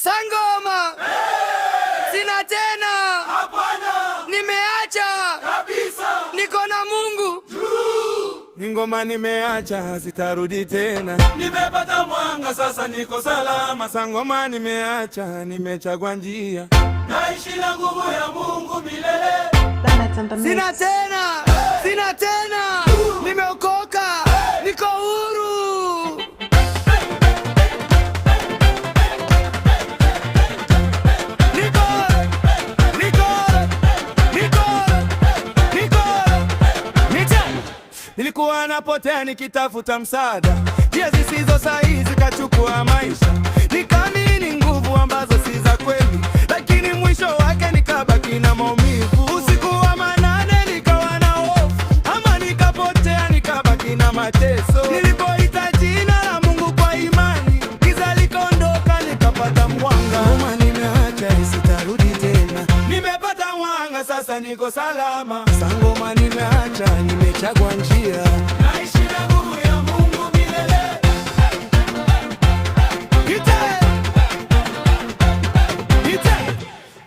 Sangoma sina tena, hapana, nimeacha kabisa, niko na Mungu. Ngoma nimeacha, sitarudi tena. Nimepata mwanga, sasa niko salama. Sangoma nimeacha, nimechagua njia, naishi na nguvu ya Mungu milele. Sina tena, sina tena, nimeokoka, niko huru. Nilikuwa napotea nikitafuta msaada, njia zisizo sahihi zikachukua maisha. Nikaamini nguvu ambazo si za kweli, lakini mwisho wake nikabaki na maumivu. Usiku wa manane nikawa na hofu, ama nikapotea nikabaki na mateso. Nilipoita jina la Mungu kwa imani, giza likaondoka, nikapata mwanga. Ngoma nimeacha, sitarudi tena. Nimepata mwanga, sasa niko salama. Sangoma nimeacha, nimechagua njia, naishi na nguvu ya Mungu milele.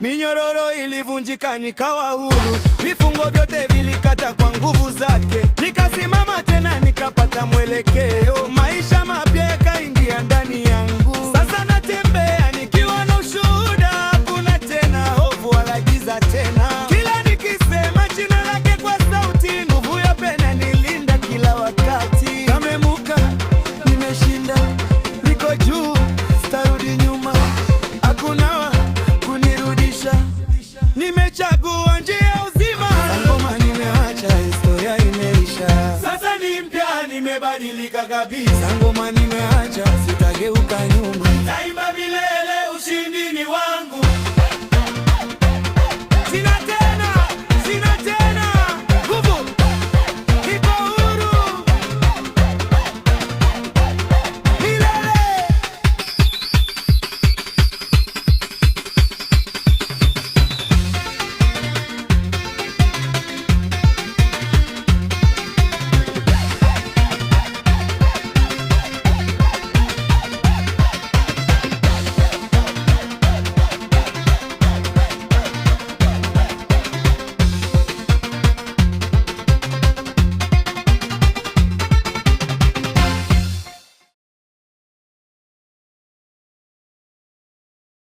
Minyororo ilivunjika nikawa huru, vifungo vyote vilikata kwa nguvu zake. Nikasimama tena nikapata mwelekeo, maisha mapya yakaingia ndani yangu. Sasa natembea nikiwa na ushuhuda, hakuna tena hofu wala giza tena. Kila nikisema jina lake kwa sauti, nguvu ya pena nilinda kila wakati. Kamemuka, nimeshinda, niko juu, sitarudi nyuma, hakuna kunirudisha. Nimechagua njia ya uzima. Sangoma nimeacha, historia imeisha. Sasa ni mpya, nimebadilika kabisa. Sangoma nimeacha, sitageuka